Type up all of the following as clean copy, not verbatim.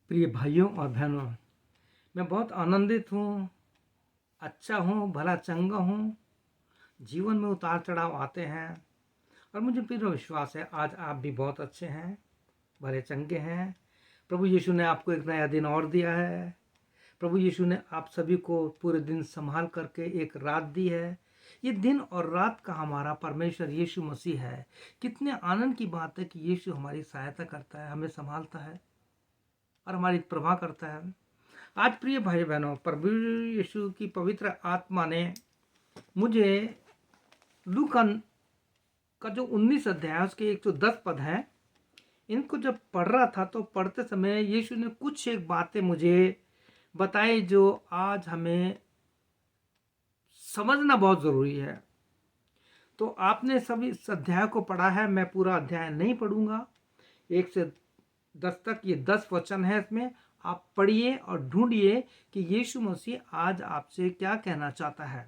प्रिय भाइयों और बहनों, मैं बहुत आनंदित हूँ, अच्छा हूँ, भला चंगा हूँ। जीवन में उतार चढ़ाव आते हैं और मुझे पूरा विश्वास है आज आप भी बहुत अच्छे हैं, भले चंगे हैं। प्रभु यीशु ने आपको एक नया दिन और दिया है। प्रभु यीशु ने आप सभी को पूरे दिन संभाल करके एक रात दी है। ये दिन और रात का हमारा परमेश्वर यीशु मसीह है। कितने आनंद की बात है कि यीशु हमारी सहायता करता है, हमें संभालता है और हमारी प्रभा करता है। आज प्रिय भाई बहनों, प्रभु यीशु की पवित्र आत्मा ने मुझे लूका का जो 19 अध्याय उसके 110 पद है, इनको जब पढ़ रहा था तो पढ़ते समय यीशु ने कुछ एक बातें मुझे बताई जो आज हमें समझना बहुत जरूरी है। तो आपने सभी इस अध्याय को पढ़ा है, मैं पूरा अध्याय नहीं पढ़ूंगा। 1 से 10 तक ये 10 वचन है, इसमें आप पढ़िए और ढूंढिए कि यीशु मसीह आज आपसे क्या कहना चाहता है।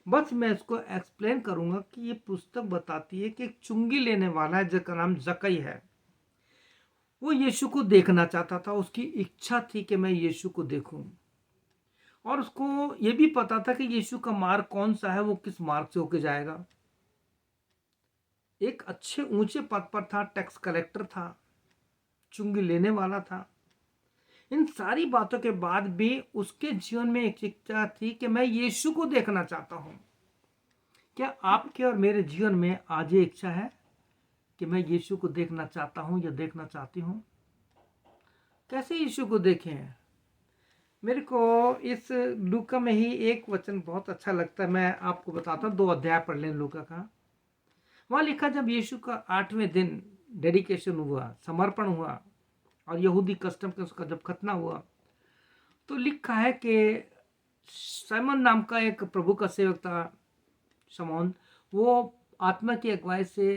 बस मैं इसको एक्सप्लेन करूंगा कि ये पुस्तक बताती है कि एक चुंगी लेने वाला है जिसका नाम जकई है। वो यीशु को देखना चाहता था, उसकी इच्छा थी कि मैं यीशु को देखूं, और उसको ये भी पता था कि यीशु का मार्ग कौन सा है, वो किस मार्ग से होके जाएगा। एक अच्छे ऊंचे पद पर था, टैक्स कलेक्टर था, चुंगी लेने वाला था। इन सारी बातों के बाद भी उसके जीवन में एक इच्छा थी कि मैं यीशु को देखना चाहता हूं। क्या आपके और मेरे जीवन में आज ये इच्छा है कि मैं यीशु को देखना चाहता हूं या देखना चाहती हूं? कैसे यीशु को देखें? मेरे को इस लूका में ही एक वचन बहुत अच्छा लगता है, मैं आपको बताता हूँ। 2 अध्याय पढ़ लें लूका का। वहां लिखा, जब यीशु का 8वें दिन डेडिकेशन हुआ, समर्पण हुआ और यहूदी कस्टम के उसका जब खतना हुआ, तो लिखा है कि साइमन नाम का एक प्रभु का सेवक था, शमौन, वो आत्मा की अगुवाई से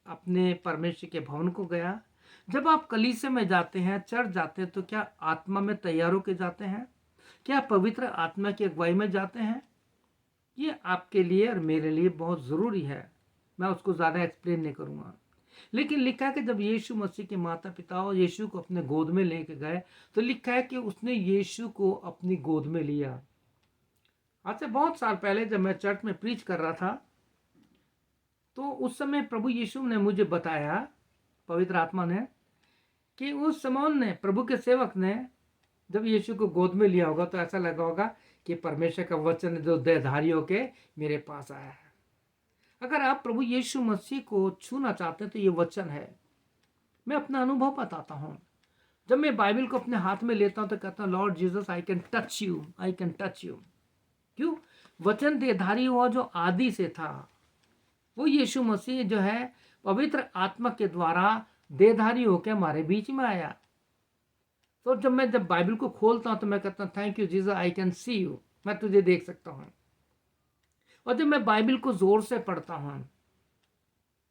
अपने परमेश्वर के भवन को गया। जब आप कलीसिया में जाते हैं, चर्च जाते हैं, तो क्या आत्मा में तैयार होके जाते हैं? क्या पवित्र आत्मा की अगुवाई में जाते हैं? ये आपके लिए और मेरे लिए बहुत ज़रूरी है। मैं उसको ज़्यादा एक्सप्लेन नहीं करूँगा। लेकिन लिखा है कि जब यीशु मसीह के माता पिता और यीशु को अपने गोद में लेके गए, तो लिखा है कि उसने यीशु को अपनी गोद में लिया। आज से बहुत साल पहले जब मैं चर्च में प्रीच कर रहा था, तो उस समय प्रभु यीशु ने मुझे बताया, पवित्र आत्मा ने, कि उस शमौन ने, प्रभु के सेवक ने, जब यीशु को गोद में लिया होगा तो ऐसा लगा होगा कि परमेश्वर का वचन जो देहधारी होके मेरे पास आया है। अगर आप प्रभु यीशु मसीह को छूना चाहते हैं तो ये वचन है। मैं अपना अनुभव बताता हूँ। जब मैं बाइबल को अपने हाथ में लेता हूँ तो कहता हूँ, Lord Jesus, I can touch you, I can touch you. क्यों? वचन देहधारी हुआ जो आदि से था, वो यीशु मसीह जो है पवित्र आत्मा के द्वारा देहधारी होकर हमारे बीच में आया। तो जब बाइबल को खोलता हूं तो मैं कहता हूँ, thank you Jesus, I can see you, मैं तुझे देख सकता हूं। और जब मैं बाइबल को जोर से पढ़ता हूं,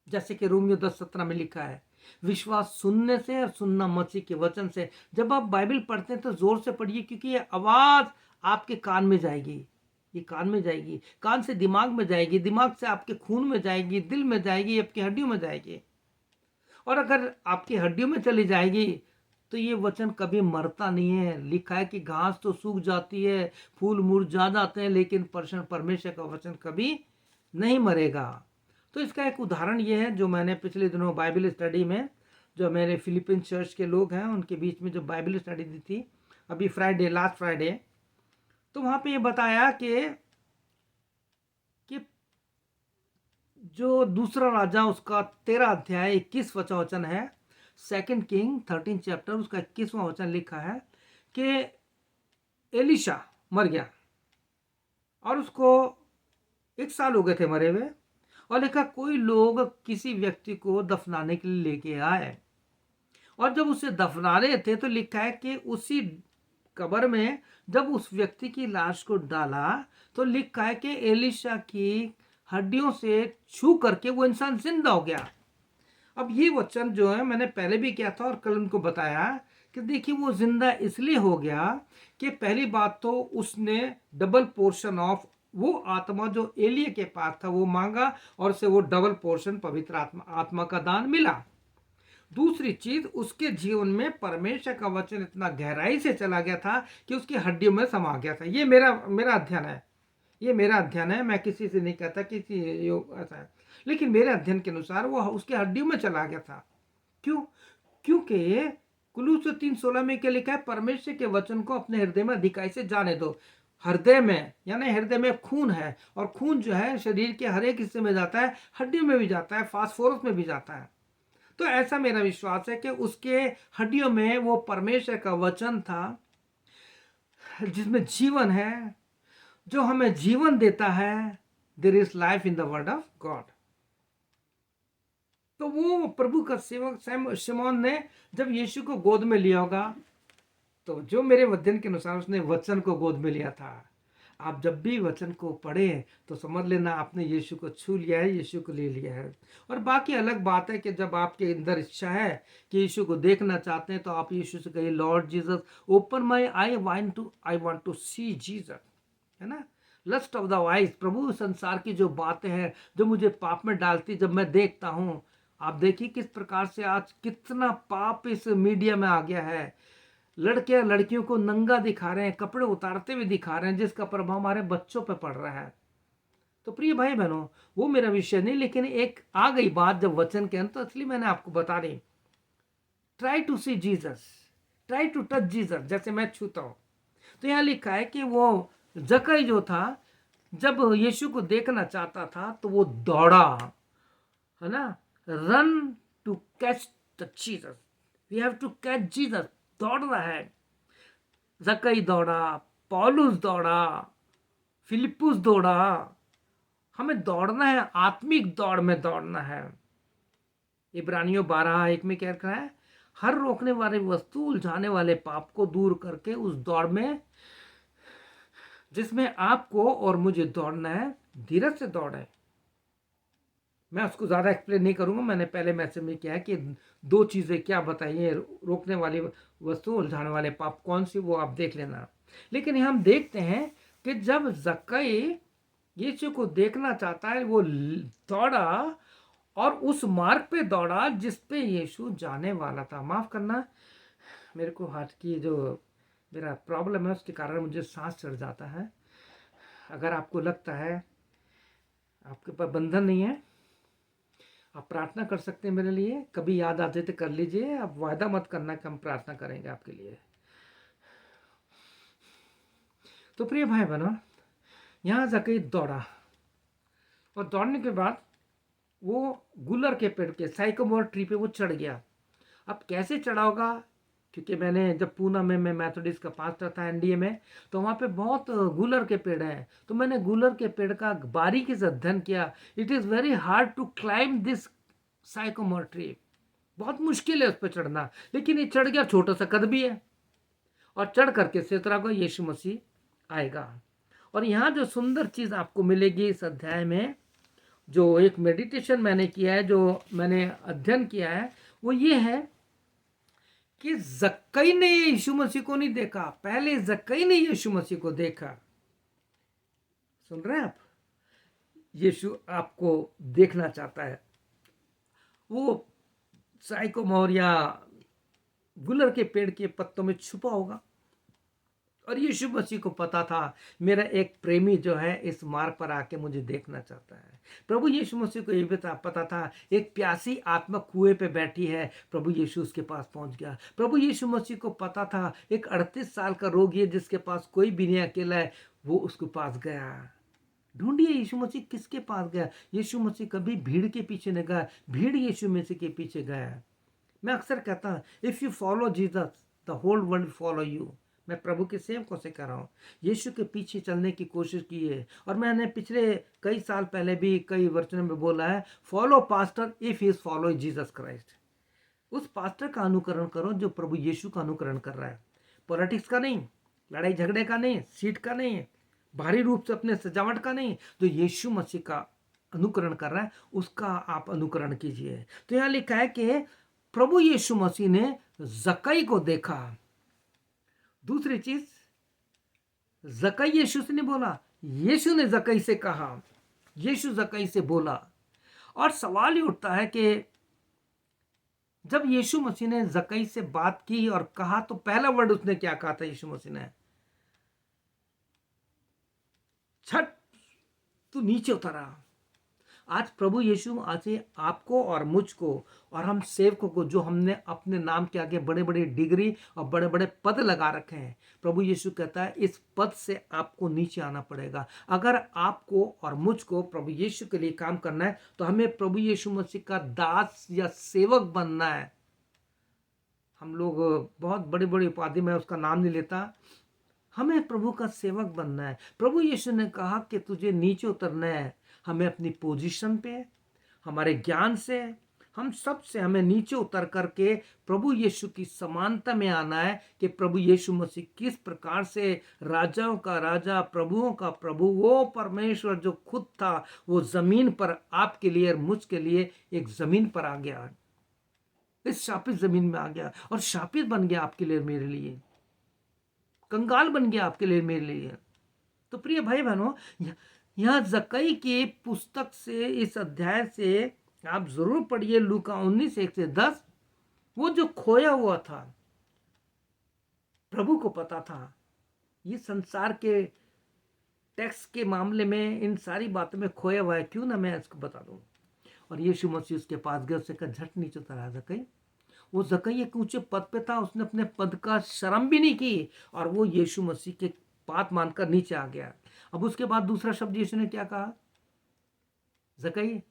जैसे कि रोमियो 10:17 में लिखा है, विश्वास सुनने से और सुनना मसीह के वचन से। जब आप बाइबल पढ़ते हैं तो जोर से पढ़िए, क्योंकि ये आवाज आपके कान में जाएगी। ये कान में जाएगी, कान से दिमाग में जाएगी, दिमाग से आपके खून में जाएगी, दिल में जाएगी, आपकी हड्डियों में जाएगी। और अगर आपकी हड्डियों में चली जाएगी तो ये वचन कभी मरता नहीं है। लिखा है कि घास तो सूख जाती है, फूल मुरझा जाते हैं, लेकिन परमेश्वर का वचन कभी नहीं मरेगा। तो इसका एक उदाहरण ये है, जो मैंने पिछले दिनों बाइबल स्टडी में, जो मेरे फिलिपिन चर्च के लोग हैं उनके बीच में जो बाइबल स्टडी दी थी अभी फ्राइडे, लास्ट फ्राइडे, तो वहां पे ये बताया कि जो दूसरा राजा, उसका 13 अध्याय 21 वचन है, 2 किंग 13 चैप्टर, उसका 21वां वचन लिखा है कि एलिशा मर गया और उसको 1 साल हो गए थे मरे हुए। और लिखा, कोई लोग किसी व्यक्ति को दफनाने के लिए लेके आए, और जब उसे दफना रहे थे तो लिखा है कि उसी कब्र में जब उस व्यक्ति की लाश को डाला तो लिखा है कि एलिशा की हड्डियों से छू करके वो इंसान जिंदा हो गया। अब ये वचन जो है मैंने पहले भी किया था और कल उनको बताया कि देखिए, वो जिंदा इसलिए हो गया कि पहली बात तो उसने डबल पोर्शन ऑफ वो आत्मा जो एलिया के पास था वो मांगा, और उसे वो डबल पोर्शन पवित्र आत्मा का दान मिला। दूसरी चीज, उसके जीवन में परमेश्वर का वचन इतना गहराई से चला गया था कि उसकी हड्डियों में समा गया था। ये मेरा मेरा अध्ययन है, ये मेरा अध्ययन है, मैं किसी से नहीं कहता किसी योग ऐसा है, लेकिन मेरे अध्ययन के अनुसार वो उसके हड्डियों में चला गया था। क्यों? क्योंकि कुलूस 3:16 में क्या लिखा है, परमेश्वर के वचन को अपने हृदय में अधिकाई से जाने दो। हृदय में यानी हृदय में खून है, और खून जो है शरीर के हर एक हिस्से में जाता है, हड्डियों में भी जाता है, फास्फोरस में भी जाता है। तो ऐसा मेरा विश्वास है कि उसके हड्डियों में वो परमेश्वर का वचन था जिसमें जीवन है, जो हमें जीवन देता है। There is life in the word of God. तो वो प्रभु का सेवक शिमोन ने जब यीशु को गोद में लिया होगा, तो जो मेरे अध्ययन के अनुसार उसने वचन को गोद में लिया था। आप जब भी वचन को पढ़े तो समझ लेना आपने यीशु को छू लिया है, यीशु को ले लिया है। और बाकी अलग बात है कि जब आपके अंदर इच्छा है कि यीशु को देखना चाहते हैं तो आप यीशु से कहिए, Lord Jesus open my eye want to see Jesus, है ना। लस्ट ऑफ द आइज, प्रभु संसार की जो बातें हैं जो मुझे पाप में डालती, जब मैं देखता हूँ, आप देखिए किस प्रकार से आज कितना पाप इस मीडिया में आ गया है। लड़के लड़कियों को नंगा दिखा रहे हैं, कपड़े उतारते हुए दिखा रहे हैं, जिसका प्रभाव हमारे बच्चों पे पड़ रहा है। तो प्रिय भाई बहनों, वो मेरा विषय नहीं, लेकिन एक आ गई बात जब वचन के अंत, तो इसलिए मैंने आपको बता दी, try to see Jesus, try to touch Jesus, जैसे मैं छूता हूं। तो यहां लिखा है कि वो जकई जो था, जब यीशु को देखना चाहता था तो वो दौड़ा, है ना, run to catch the Jesus, we have to catch Jesus, दौड़ रहा है। जकई दौड़ा, पौलुस दौड़ा, फिलिपुस दौड़ा। हमें दौड़ना है, आत्मिक दौड़ में दौड़ना है। इब्रानियों 12:1 में क्या रखा है, हर रोकने वाली वस्तु, उलझाने वाले पाप को दूर करके उस दौड़ में जिसमें आपको और मुझे दौड़ना है, धीरज से दौड़े। मैं उसको ज्यादा एक्सप्लेन नहीं करूंगा, मैंने पहले मैसेज में किया है कि दो चीजें क्या बताइए, रोकने वाली वस्तु, उलझाने वाले पाप कौन सी, वो आप देख लेना। लेकिन हम देखते हैं कि जब जक्कई यीशु को देखना चाहता है, वो दौड़ा और उस मार्ग पे दौड़ा जिस पे यीशु जाने वाला था। माफ करना, मेरे को हार्ट की जो मेरा प्रॉब्लम है उसके कारण मुझे सांस चढ़ जाता है। अगर आपको लगता है आपके पास बंधन नहीं है, आप प्रार्थना कर सकते हैं मेरे लिए, कभी याद आते तो कर लीजिए, आप वायदा मत करना कि हम प्रार्थना करेंगे आपके लिए। तो प्रिय भाई बहनों, यहां जाके दौड़ा, और दौड़ने के बाद वो गुलर के पेड़ के साइकोमोर ट्री पे वो चढ़ गया। अब कैसे चढ़ा होगा, क्योंकि मैंने जब पूना में मैं मैथोडिस्ट का पास्टर था एनडीए में, तो वहाँ पे बहुत गुलर के पेड़ हैं, तो मैंने गुलर के पेड़ का बारीकी से अध्ययन किया। It is very hard to climb this sycamore tree, बहुत मुश्किल है उस पर चढ़ना, लेकिन ये चढ़ गया, छोटा सा कद भी है, और चढ़ करके सेतरा को यीशु मसीह आएगा। और यहाँ जो सुंदर चीज़ आपको मिलेगी इस अध्याय में, जो एक मेडिटेशन मैंने किया है, जो मैंने अध्ययन किया है, वो ये है कि जक्कई ने यीशु मसीह को नहीं देखा, पहले जक्कई ने यीशु मसीह को देखा। सुन रहे हैं आप? यीशु आपको देखना चाहता है। वो साइकोमोर या गुलर के पेड़ के पत्तों में छुपा होगा, और यीशु मसीह को पता था मेरा एक प्रेमी जो है इस मार्ग पर आके मुझे देखना चाहता है। प्रभु यीशु मसीह को ये भी पता था एक प्यासी आत्मा कुएं पे बैठी है, प्रभु यीशु उसके पास पहुंच गया। प्रभु यीशु मसीह को पता था एक 38 साल का रोगी है जिसके पास कोई भी नहीं, अकेला है, वो उसके पास गया। ढूंढिए यीशु मसीह किसके पास गया। यीशु मसीह कभी भीड़ के पीछे नहीं गया, भीड़ यीशु मसीह के पीछे गया। मैं अक्सर कहता हूँ, if you follow Jesus the whole world follow you. मैं प्रभु के सेवकों से कह रहा हूँ, यीशु के पीछे चलने की कोशिश की है। और मैंने पिछले कई साल पहले भी कई वचनों में बोला है, follow pastor if he is follow Jesus Christ. उस पास्टर का अनुकरण करो जो प्रभु यीशु का अनुकरण कर रहा है, पॉलिटिक्स का नहीं, लड़ाई झगड़े का नहीं, सीट का नहीं, भारी रूप से अपने सजावट का नहीं, जो यीशु मसीह का अनुकरण कर रहा है उसका आप अनुकरण कीजिए। तो यहाँ लिखा है कि प्रभु यीशु मसीह ने जक्कई को देखा। दूसरी चीज, जक्कई यीशु से नहीं बोला, यीशु ने जक्कई से कहा, यीशु जक्कई से बोला। और सवाल ही उठता है कि जब यीशु मसीह ने जक्कई से बात की और कहा तो पहला वर्ड उसने क्या कहा था यीशु मसीह ने? छट, तू नीचे उतरा। आज प्रभु यीशु आज आपको और मुझको और हम सेवकों को, जो हमने अपने नाम के आगे बड़े बड़े डिग्री और बड़े बड़े पद लगा रखे हैं, प्रभु यीशु कहता है इस पद से आपको नीचे आना पड़ेगा। अगर आपको और मुझको प्रभु यीशु के लिए काम करना है तो हमें प्रभु यीशु मसीह का दास या सेवक बनना है। हम लोग बहुत बड़ी बड़ी उपाधि में उसका नाम नहीं लेता, हमें प्रभु का सेवक बनना है। प्रभु यीशु ने कहा कि तुझे नीचे उतरना है। हमें अपनी पोजीशन पे, हमारे ज्ञान से, हम सब से हमें नीचे उतर करके प्रभु यीशु की समानता में आना है कि प्रभु यीशु मसीह किस प्रकार से राजाओं का राजा, प्रभुओं का प्रभु, वो परमेश्वर जो खुद था वो जमीन पर आपके लिए और मुझ के लिए एक जमीन पर आ गया, इस शापित जमीन में आ गया और शापित बन गया आपके लिए, मेरे लिए कंगाल बन गया आपके लिए, मेरे लिए। तो प्रिय भाई बहनों, यह जक्कई की पुस्तक से, इस अध्याय से आप जरूर पढ़िए, लूका 19:1-10। वो जो खोया हुआ था, प्रभु को पता था ये संसार के टैक्स के मामले में, इन सारी बातों में खोया हुआ है, क्यों ना मैं इसको बता दूं। और यीशु मसीह उसके पास गया, उससे कहा झट नीचे उतरा जक्कई। वो जक्कई एक ऊंचे पद पे था, उसने अपने पद का शर्म भी नहीं की और वो यीशु मसीह के बात मानकर नीचे आ गया। अब उसके बाद दूसरा शब्द यीशु ने क्या कहा? जक्कई,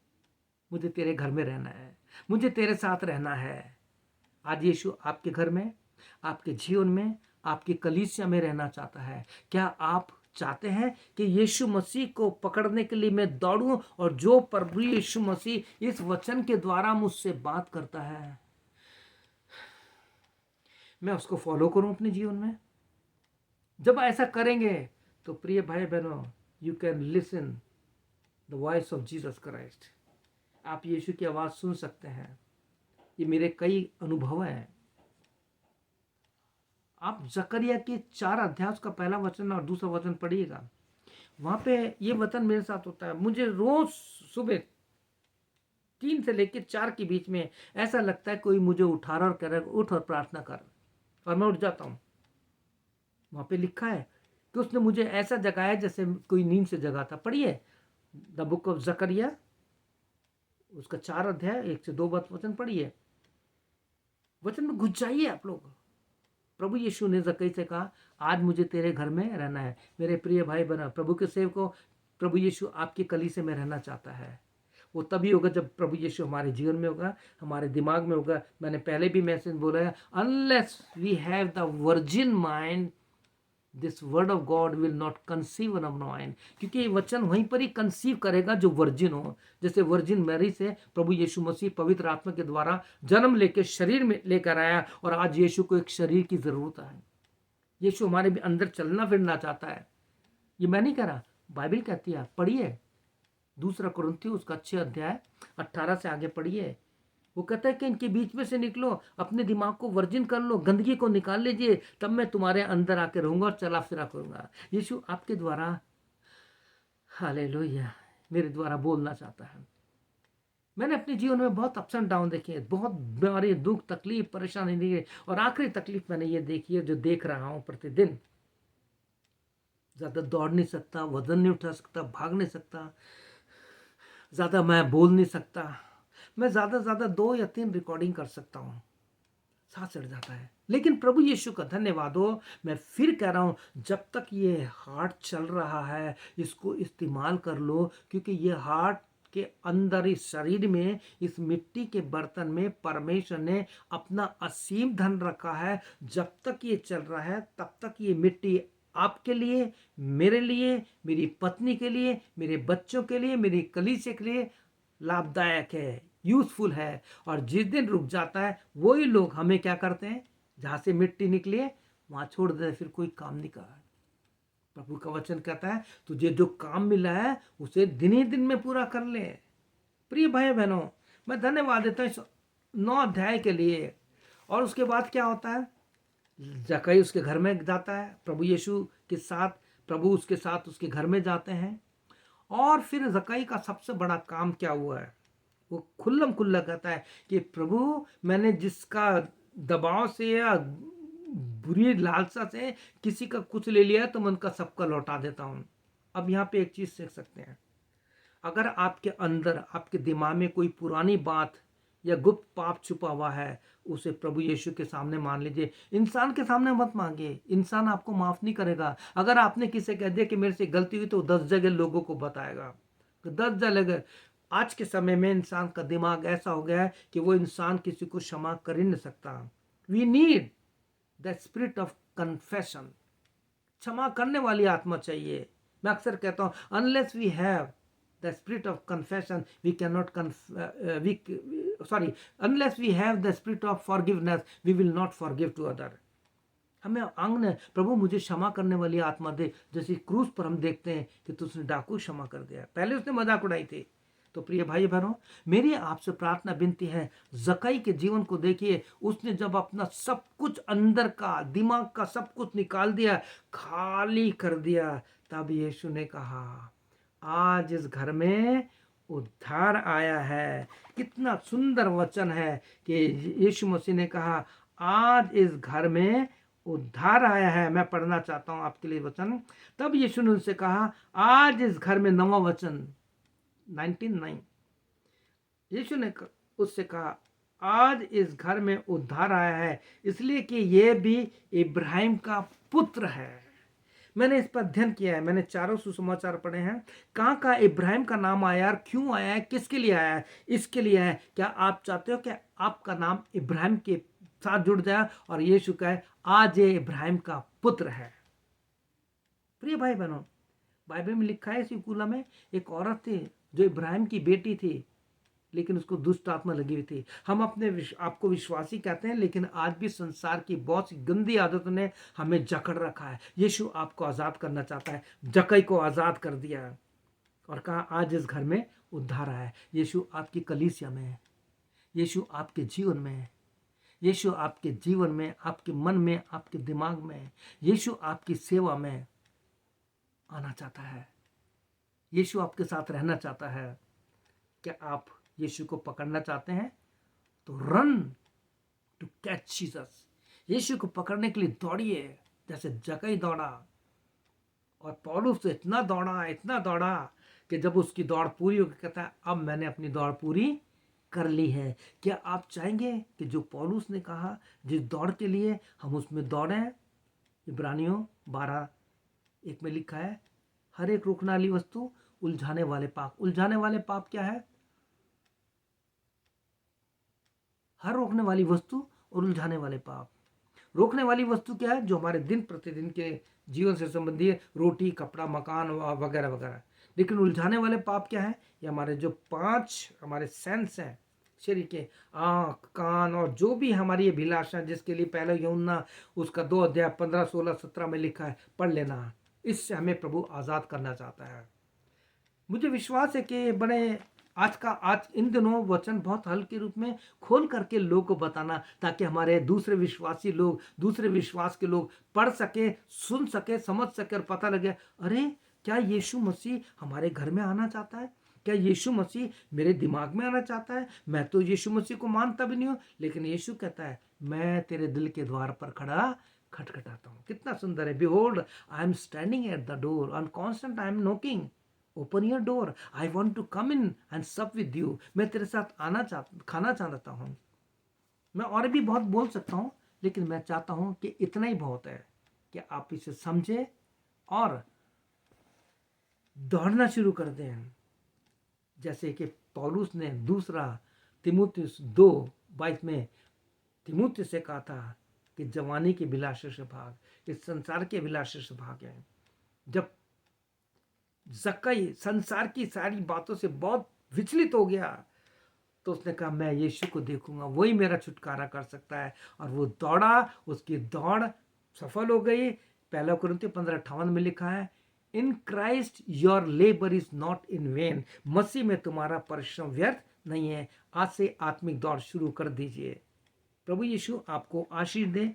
मुझे तेरे घर में रहना है, मुझे तेरे साथ रहना है। आज यीशु आपके घर में, आपके जीवन में, आपकी कलीसिया में रहना चाहता है। क्या आप चाहते हैं कि यीशु मसीह को पकड़ने के लिए मैं दौड़ूं और जो प्रभु यीशु मसीह इस वचन के द्वारा मुझसे बात करता है मैं उसको फॉलो करूं अपने जीवन में? जब ऐसा करेंगे तो प्रिय भाई बहनों, you can listen the voice of Jesus Christ. आप यीशु की आवाज सुन सकते हैं। ये मेरे कई अनुभव हैं। आप जकरिया के 4 अध्याय का पहला वचन और दूसरा वचन पढ़िएगा, वहां पे ये वचन मेरे साथ होता है। मुझे रोज सुबह 3 से लेकर 4 के बीच में ऐसा लगता है कोई मुझे उठा रहा और कह रहा है उठ और प्रार्थना कर, और मैं उठ जाता हूँ। वहां पे लिखा है कि उसने मुझे ऐसा जगाया जैसे कोई नींद से जगा था। पढ़िए द बुक ऑफ जकरिया, उसका 4 अध्याय 1 से 2 वचन पढ़िए, वचन में घुस जाइए आप लोग। प्रभु यीशु ने जक्कई से कहा आज मुझे तेरे घर में रहना है। मेरे प्रिय भाई बहन, प्रभु के सेवकों, प्रभु यीशु आपकी कलीसिया में रहना चाहता है। वो तभी होगा जब प्रभु यीशु हमारे जीवन में होगा, हमारे दिमाग में होगा। मैंने पहले भी मैसेज बोला है, unless we have the virgin mind, this word of God will not conceive in our mind. क्योंकि ये वचन वहीं पर ही कंसीव करेगा जो वर्जिन हो। जैसे वर्जिन मैरी से प्रभु यीशु मसीह पवित्र आत्मा के द्वारा जन्म लेकर शरीर में लेकर आया, और आज यीशु को एक शरीर की जरूरत है। यीशु हमारे भी अंदर चलना फिरना चाहता है। ये मैं नहीं कह रहा, बाइबल कहती है। पढ़िए 2 कुरिन्थियों उसका 6 अध्याय 18 से आगे पढ़िए। वो कहता है कि इनके बीच में से निकलो, अपने दिमाग को वर्जिन कर लो, गंदगी को निकाल लीजिए, तब मैं तुम्हारे अंदर आके रहूंगा और चला फिरा करूंगा। यीशु आपके द्वारा, हालेलुया, मेरे द्वारा बोलना चाहता है। मैंने अपने जीवन में बहुत अप्स एंड डाउन देखे, बहुत बीमारी, दुख, तकलीफ, परेशानी देखे, और आखिरी तकलीफ मैंने ये देखी है जो देख रहा हूं प्रतिदिन। ज्यादा दौड़ नहीं सकता, वजन नहीं उठा सकता, भाग नहीं सकता, ज्यादा मैं बोल नहीं सकता। मैं ज्यादा से ज्यादा 2 या 3 रिकॉर्डिंग कर सकता हूं, सांस चढ़ जाता है। लेकिन प्रभु यीशु का धन्यवाद हो, मैं फिर कह रहा हूं, जब तक ये हार्ट चल रहा है इसको इस्तेमाल कर लो, क्योंकि ये हार्ट के अंदर, इस शरीर में, इस मिट्टी के बर्तन में परमेश्वर ने अपना असीम धन रखा है। जब तक ये चल रहा है तब तक ये मिट्टी आपके लिए, मेरे लिए, मेरी पत्नी के लिए, मेरे बच्चों के लिए, मेरी कलीसिया के लिए लाभदायक है, यूजफुल है। और जिस दिन रुक जाता है वही लोग हमें क्या करते हैं, जहां से मिट्टी निकली है वहां छोड़ देते हैं, फिर कोई काम नहीं कर। प्रभु का वचन कहता है तुझे जो काम मिला है उसे दिन ही दिन में पूरा कर ले। प्रिय भाई बहनों, मैं धन्यवाद देता हूं इस 9 अध्याय के लिए। और उसके बाद क्या होता है, जक्कई उसके घर में जाता है, प्रभु यीशु के साथ, प्रभु उसके साथ उसके घर में जाते हैं। और फिर जक्कई का सबसे बड़ा काम क्या हुआ है, वो खुल्लम खुल्ला कहता है कि प्रभु मैंने जिसका दबाव से या बुरी लालसा से किसी का कुछ ले लिया तो मैं उनका सबका लौटा देता हूँ। अब यहाँ पे एक चीज सीख सकते हैं, अगर आपके अंदर आपके दिमाग में कोई पुरानी बात या गुप्त पाप छुपा हुआ है, उसे प्रभु यीशु के सामने मान लीजिए। इंसान के सामने मत मांगिए, इंसान आपको माफ नहीं करेगा। अगर आपने किसी कह दिया कि मेरे से गलती हुई तो 10 जगह लोगों को बताएगा, 10 जगह। आज के समय में इंसान का दिमाग ऐसा हो गया है कि वो इंसान किसी को क्षमा कर ही नहीं सकता। We need the spirit of confession, क्षमा करने वाली आत्मा चाहिए। मैं अक्सर कहता हूं unless we have the spirit of confession we cannot unless we have the spirit of forgiveness we will not forgive to other। हमें अंग प्रभु मुझे क्षमा करने वाली आत्मा दे, जैसे क्रूस पर हम देखते हैं कि तो उसने डाकू क्षमा कर दिया, पहले उसने मजाक उड़ाई थी। तो प्रिय भाई बहनों, मेरी आपसे प्रार्थना विनती है, जक्कई के जीवन को देखिए। उसने जब अपना सब कुछ अंदर का दिमाग का सब कुछ निकाल दिया, खाली कर दिया, तब यीशु ने कहा आज इस घर में उद्धार आया है। कितना सुंदर वचन है कि यीशु मसीह ने कहा आज इस घर में उद्धार आया है। मैं पढ़ना चाहता हूं आपके लिए वचन। तब यीशु ने उनसे कहा आज इस घर में, नवा वचन 19:9, यीशु ने उससे कहा आज इस घर में उद्धार आया है, इसलिए कि ये भी इब्राहिम का पुत्र है। मैंने इस पर अध्ययन किया है, मैंने चारों सुसमाचार पढ़े हैं। कहाँ कहाँ इब्राहिम का नाम आया और क्यों आया है, किसके लिए आया है? इसके लिए है, क्या आप चाहते हो कि आपका नाम इब्राहिम के साथ जुड़ जाए और यीशु कहे आज ये इब्राहिम का पुत्र है। प्रिय भाई बहनों, बाइबल में लिखा है सिकुला में एक औरत थी जो इब्राहिम की बेटी थी, लेकिन उसको दुष्ट आत्मा लगी हुई थी। हम अपने आपको विश्वासी कहते हैं, लेकिन आज भी संसार की बहुत सी गंदी आदतों ने हमें जकड़ रखा है। यीशु आपको आजाद करना चाहता है, जक्कई को आजाद कर दिया और कहा आज इस घर में उद्धार आया है। यीशु आपकी कलीसिया में है, यीशु आपके जीवन में है, यीशु आपके जीवन में, आपके मन में, आपके दिमाग में, यीशु आपकी सेवा में आना चाहता है। यीशु आपके साथ रहना चाहता है। क्या आप यीशु को पकड़ना चाहते हैं? तो रन टू कैच जीसस। यीशु को पकड़ने के लिए दौड़िए, जैसे जक्कई दौड़ा। और पौलुस इतना दौड़ा कि जब उसकी दौड़ पूरी हो गई, कहता है अब मैंने अपनी दौड़ पूरी कर ली है। क्या आप चाहेंगे कि जो पौलुस ने कहा जिस दौड़ के लिए हम उसमें दौड़ें? इब्रानियों 12:1 में लिखा है हर एक रोकने वाली वस्तु, उलझाने वाले पाप। उलझाने वाले पाप क्या है? हर रोकने वाली वस्तु और उलझाने वाले पाप। रोकने वाली वस्तु क्या है? जो हमारे दिन प्रतिदिन के जीवन से संबंधी है, रोटी, कपड़ा, मकान वगैरह वगैरह। लेकिन उलझाने वाले पाप क्या है? ये हमारे जो 5 हमारे सेंस हैं शरीर के, आँख, कान और जो भी हमारी अभिलाषा, जिसके लिए पहले यूहन्ना उसका 2 अध्याय 15, 16, 17 में लिखा है, पढ़ लेना। इससे हमें प्रभु आजाद करना चाहता है। मुझे विश्वास है कि बड़े आज इन दिनों वचन बहुत हल्के रूप में खोल करके लोगों को बताना, ताकि हमारे दूसरे विश्वासी लोग, दूसरे विश्वास के लोग पढ़ सके, सुन सके, समझ सके और पता लगे अरे क्या यीशु मसीह हमारे घर में आना चाहता है? क्या यीशु मसीह मेरे दिमाग में आना चाहता है? मैं तो यीशु मसीह को मानता भी नहीं हूँ, लेकिन यीशु कहता है मैं तेरे दिल के द्वार पर खड़ा खटखटाता हूँ। कितना सुंदर है। Behold I am standing at the door, on constant I am knocking, open your door, I want to come in and sup with you. मैं तेरे साथ खाना चाहता हूँ। मैं और भी बहुत बोल सकता हूँ, लेकिन मैं चाहता हूँ कि इतना ही बहुत है कि आप इसे समझे और दौड़ना शुरू कर दें। जैसे कि पौलुस ने दूसरा तीमुथियुस 2:22 में तीमुथियुस से कहा था कि जवानी के अभिलाषा से भाग, इस संसार के अभिलाषा से भाग है। जब जक्कई संसार की सारी बातों से बहुत विचलित हो गया, तो उसने कहा मैं यीशु को देखूंगा, वही मेरा छुटकारा कर सकता है। और वो दौड़ा, उसकी दौड़ सफल हो गई। 1 कुरिन्थियों 15:58 में लिखा है in Christ your labour is not in vain. मसीह में तुम्हारा परिश्रम व्यर्थ नहीं है। आज से आत्मिक दौड़ शुरू कर दीजिए। प्रभु यीशु आपको आशीष दे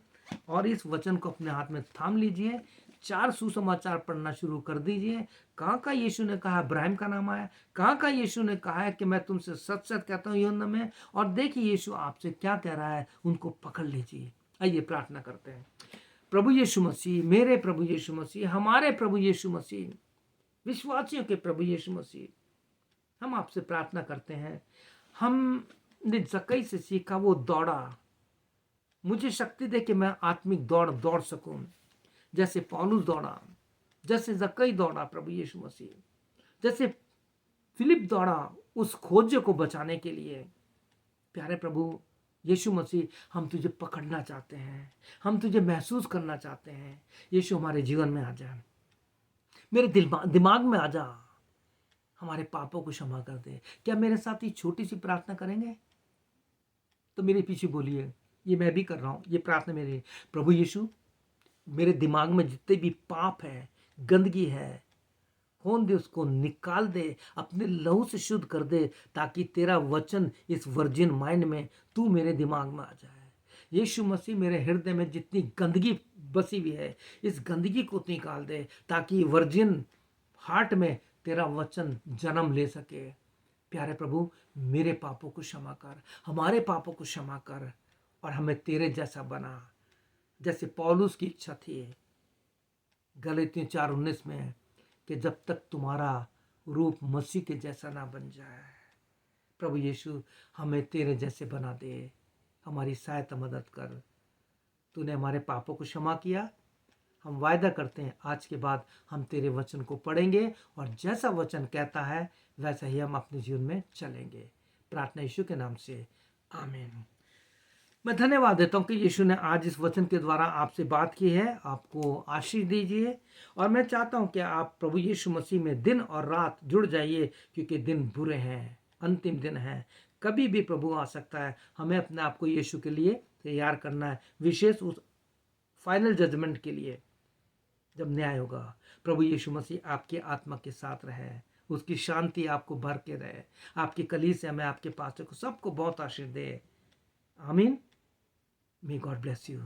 और इस वचन को अपने हाथ में थाम लीजिए। 4 सुसमाचार पढ़ना शुरू कर दीजिए। कहाँ यीशु ने कहा इब्राहिम का नाम आया, कहाँ यीशु ने कहा है कि मैं तुमसे सच सच कहता हूँ यूहन्ना में, और देखिए यीशु आपसे क्या कह रहा है, उनको पकड़ लीजिए। आइए प्रार्थना करते हैं। प्रभु यीशु मसीह, मेरे प्रभु यीशु मसीह, हमारे प्रभु यीशु मसीह, विश्वासियों के प्रभु यीशु मसीह, हम आपसे प्रार्थना करते हैं। हमने जक्कई से सीखा, वो दौड़ा, मुझे शक्ति दे कि मैं आत्मिक दौड़ सकूं, जैसे पौलुस दौड़ा, जैसे जक्कई दौड़ा प्रभु यीशु मसीह, जैसे फिलिप दौड़ा उस खोजे को बचाने के लिए। प्यारे प्रभु यीशु मसीह, हम तुझे पकड़ना चाहते हैं, हम तुझे महसूस करना चाहते हैं। यीशु हमारे जीवन में आ जा, मेरे दिमाग में आ जा, हमारे पापों को क्षमा कर दे। क्या मेरे साथ ही छोटी सी प्रार्थना करेंगे? तो मेरे पीछे बोलिए, ये मैं भी कर रहा हूं, ये प्रार्थना मेरी। प्रभु यीशु, मेरे दिमाग में जितने भी पाप है, गंदगी है, होन दे, उसको निकाल दे, अपने लहू से शुद्ध कर दे, ताकि तेरा वचन इस वर्जिन माइंड में तू मेरे दिमाग में आ जाए। यीशु मसीह, मेरे हृदय में जितनी गंदगी बसी हुई है, इस गंदगी को निकाल दे, ताकि वर्जिन हार्ट में तेरा वचन जन्म ले सके। प्यारे प्रभु, मेरे पापों को क्षमा कर, हमारे पापों को क्षमा कर, और हमें तेरे जैसा बना, जैसे पौलुस की इच्छा थी गलातियों 4:19 में, कि जब तक तुम्हारा रूप मसीह के जैसा ना बन जाए। प्रभु यीशु, हमें तेरे जैसे बना दे, हमारी सहायता मदद कर। तूने हमारे पापों को क्षमा किया। हम वायदा करते हैं आज के बाद हम तेरे वचन को पढ़ेंगे, और जैसा वचन कहता है वैसा ही हम अपने जीवन में चलेंगे। प्रार्थना यीशु के नाम से, आमीन। मैं धन्यवाद देता हूँ कि यीशु ने आज इस वचन के द्वारा आपसे बात की है। आपको आशीष दीजिए, और मैं चाहता हूँ कि आप प्रभु यीशु मसीह में दिन और रात जुड़ जाइए, क्योंकि दिन बुरे हैं, अंतिम दिन है, कभी भी प्रभु आ सकता है। हमें अपने आप को यीशु के लिए तैयार करना है, विशेष उस फाइनल जजमेंट के लिए, जब न्याय होगा। प्रभु यीशु मसीह आपकी आत्मा के साथ रहे, उसकी शांति आपको भर के रहे, आपकी कलीसिया में, आपके पास सबको बहुत आशीष दे। आमीन। May God bless you.